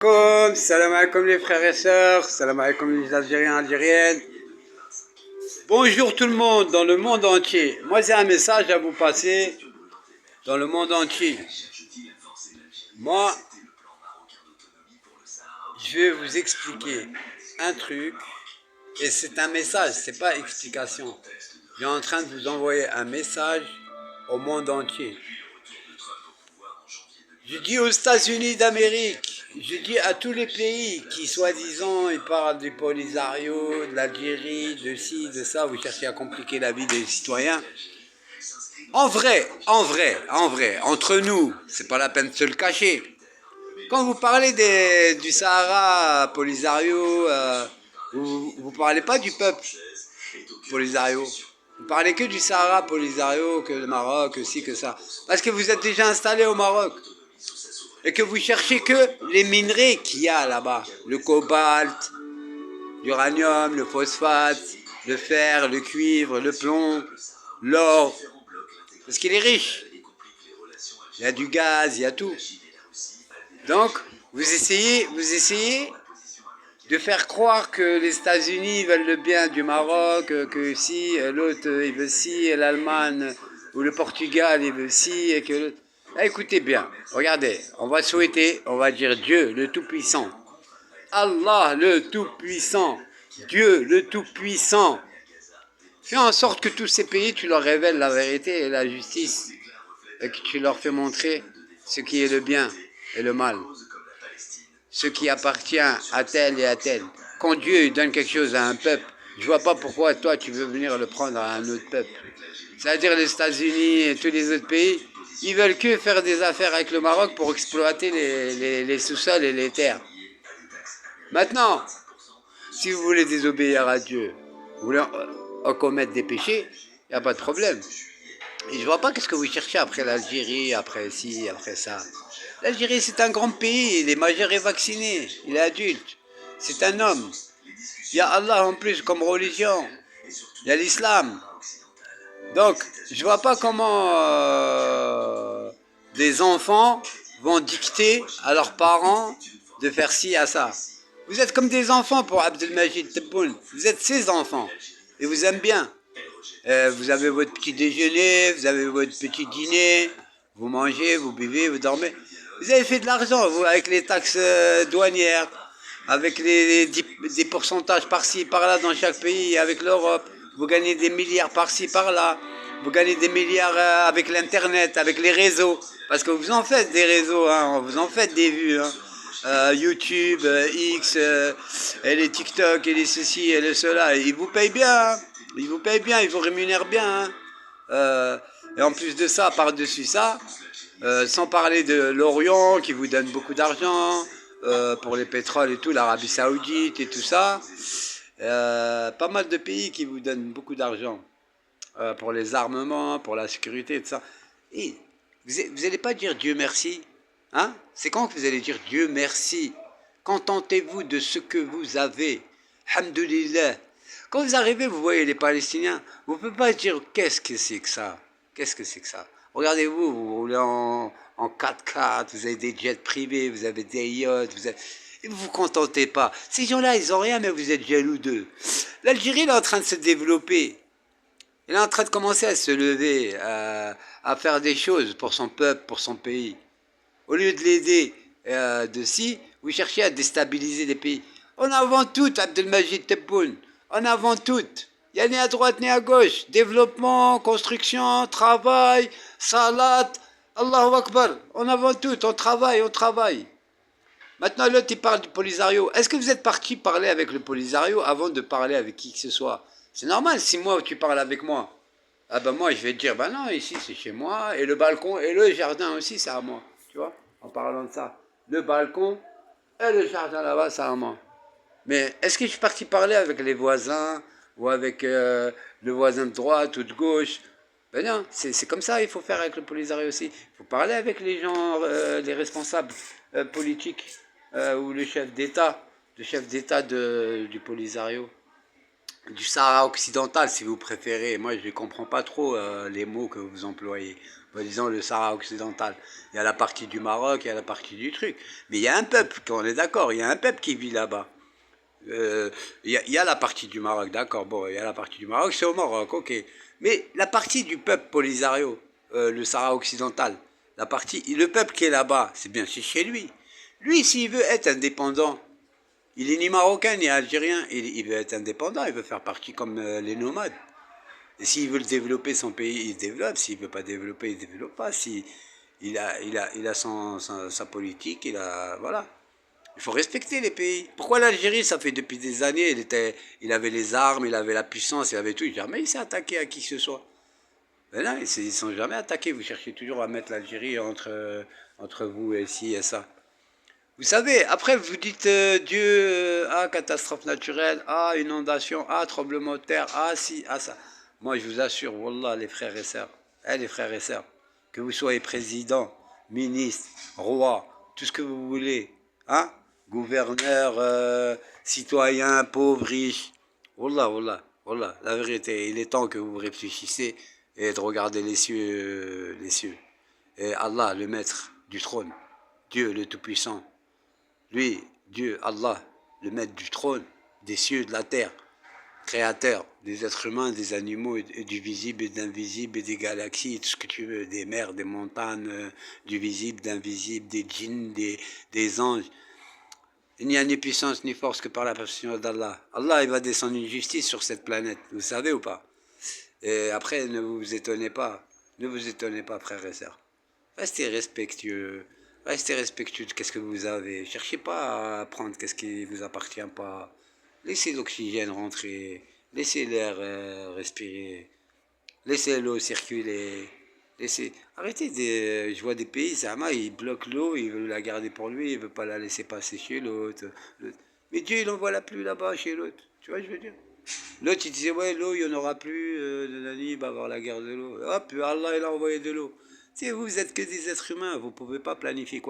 Salam alaikum les frères et sœurs, salam alaikum les Algériens, Algériennes. Bonjour tout le monde dans le monde entier. Moi j'ai un message à vous passer dans le monde entier. Moi, je vais vous expliquer un truc et c'est un message, c'est pas explication. Je suis en train de vous envoyer un message au monde entier. Je dis aux États-Unis d'Amérique, je dis à tous les pays qui, soi-disant, ils parlent du Polisario, de l'Algérie, de ci, de ça, vous cherchez à compliquer la vie des citoyens. En vrai, entre nous, c'est pas la peine de se le cacher. Quand vous parlez du Sahara, Polisario, vous parlez pas du peuple Polisario. Vous parlez que du Sahara, Polisario, que le Maroc, que ci, que ça. Parce que vous êtes déjà installé au Maroc. Et que vous cherchez que les minerais qu'il y a là-bas. Le cobalt, l'uranium, le phosphate, le fer, le cuivre, le plomb, l'or. Parce qu'il est riche. Il y a du gaz, il y a tout. Donc, vous essayez de faire croire que les États-Unis veulent le bien du Maroc, que si l'autre il veut ci, et l'Allemagne ou le Portugal il veut ci, et que l'autre... Écoutez bien, regardez, on va souhaiter, on va dire Dieu le Tout-Puissant. Allah le Tout-Puissant. Dieu le Tout-Puissant. Fais en sorte que tous ces pays, tu leur révèles la vérité et la justice. Et que tu leur fais montrer ce qui est le bien et le mal. Ce qui appartient à tel et à tel. Quand Dieu donne quelque chose à un peuple, je vois pas pourquoi toi tu veux venir le prendre à un autre peuple. C'est-à-dire les États-Unis et tous les autres pays, ils veulent que faire des affaires avec le Maroc pour exploiter les sous-sols et les terres. Maintenant, si vous voulez désobéir à Dieu, vous voulez commettre des péchés, il n'y a pas de problème. Et je vois pas qu'est-ce que vous cherchez après l'Algérie, après ci, après ça. L'Algérie, c'est un grand pays, il est majeur et vacciné, il est adulte. C'est un homme. Il y a Allah en plus comme religion. Il y a l'islam. Donc, je vois pas comment des enfants vont dicter à leurs parents de faire ci à ça. Vous êtes comme des enfants pour Abdelmajid Tebboune. Vous êtes ses enfants. Et vous aimez bien. Vous avez votre petit déjeuner, vous avez votre petit dîner, vous mangez, vous buvez, vous dormez. Vous avez fait de l'argent, vous, avec les taxes douanières, avec des pourcentages par-ci, par-là dans chaque pays, avec l'Europe. Vous gagnez des milliards par-ci, par-là. Vous gagnez des milliards avec l'Internet, avec les réseaux. Parce que vous en faites des réseaux, hein, vous en faites des vues. Hein. YouTube, X, et les TikTok, et les ceci, et les cela. Ils vous payent bien. Hein. Ils vous payent bien, ils vous rémunèrent bien. Hein. Et en plus de ça, par-dessus ça, sans parler de l'Orient qui vous donne beaucoup d'argent pour les pétroles et tout, l'Arabie Saoudite et tout ça. Pas mal de pays qui vous donnent beaucoup d'argent pour les armements, pour la sécurité et tout ça. Et vous n'allez pas dire Dieu merci, hein? C'est quand que vous allez dire Dieu merci? Contentez-vous de ce que vous avez. Alhamdulillah. Quand vous arrivez, vous voyez les Palestiniens, vous ne pouvez pas dire qu'est-ce que c'est que ça? Qu'est-ce que c'est que ça? Regardez-vous, vous roulez en 4x4, vous avez des jets privés, vous avez des yachts, vous vous contentez pas. Ces gens-là, ils ont rien, mais vous êtes jaloux d'eux. L'Algérie, elle est en train de se développer. Elle est en train de commencer à se lever, à faire des choses pour son peuple, pour son pays. Au lieu de l'aider de ci, vous cherchez à déstabiliser les pays. En avant tout, Abdelmajid Tebboune. En avant tout. Il n'y a ni à droite ni à gauche. Développement, construction, travail, salat, Allahu Akbar. En avant tout, on travaille, on travaille. Maintenant, l'autre, il parle du Polisario. Est-ce que vous êtes parti parler avec le Polisario avant de parler avec qui que ce soit? C'est normal, si moi, tu parles avec moi. Ah ben moi, je vais te dire, ben non, ici, c'est chez moi. Et le balcon et le jardin aussi, c'est à moi. Tu vois, en parlant de ça. Le balcon et le jardin là-bas, c'est à moi. Mais est-ce que je suis parti parler avec les voisins ou avec le voisin de droite ou de gauche? Ben non, c'est comme ça, il faut faire avec le Polisario aussi. Il faut parler avec les gens, les responsables politiques ou le chef d'État du Polisario. Du Sahara occidental, si vous préférez. Moi, je ne comprends pas trop les mots que vous employez. disons le Sahara occidental. Il y a la partie du Maroc, il y a la partie du truc. Mais il y a un peuple, on est d'accord, il y a un peuple qui vit là-bas. Il y a la partie du Maroc, d'accord, bon, il y a la partie du Maroc, c'est au Maroc, ok. Mais la partie du peuple Polisario, le Sahara occidental, le peuple qui est là-bas, c'est chez lui. Lui, s'il veut être indépendant, il est ni marocain ni algérien, il veut être indépendant, il veut faire partie comme les nomades. Et s'il veut développer son pays, il développe. S'il ne veut pas développer, il ne développe pas. Si, il a sa politique, voilà. Il faut respecter les pays. Pourquoi l'Algérie, ça fait depuis des années, il avait les armes, il avait la puissance, il avait tout. Jamais il s'est attaqué à qui que ce soit. Mais là, ils ne sont jamais attaqués. Vous cherchez toujours à mettre l'Algérie entre vous et ci et ça. Vous savez, après vous dites Dieu, catastrophe naturelle, inondation, tremblement de terre, si, ça. Moi je vous assure, Wallah, les frères et sœurs, les frères et sœurs, que vous soyez président, ministre, roi, tout ce que vous voulez, gouverneur, citoyen, pauvre, riche, Wallah, Wallah, Wallah, la vérité, il est temps que vous réfléchissez et de regarder les cieux, les cieux. Et Allah, le maître du trône, Dieu le Tout-Puissant, lui, Dieu, Allah, le maître du trône, des cieux, de la terre, créateur des êtres humains, des animaux, et du visible et de l'invisible, et des galaxies, tout ce que tu veux, des mers, des montagnes, du visible, d'invisible, des djinns, des anges. Il n'y a ni puissance ni force que par la passion d'Allah. Allah, il va descendre une justice sur cette planète, vous savez ou pas? Et après, ne vous étonnez pas, frères et sœurs. Restez respectueux. Restez respectueux de qu'est-ce que vous avez. Cherchez pas à prendre qu'est-ce qui vous appartient pas. Laissez l'oxygène rentrer. Laissez l'air respirer. Laissez l'eau circuler. Arrêtez je vois des pays, ils bloquent l'eau, ils veulent la garder pour lui, ils veulent pas la laisser passer chez l'autre. Mais Dieu, il envoie la pluie là-bas chez l'autre. Tu vois, je veux dire. L'autre, il disait, ouais, l'eau, il n'y en aura plus, il va avoir la guerre de l'eau. Hop, Allah, il a envoyé de l'eau. Si vous êtes que des êtres humains, vous ne pouvez pas planifier quoi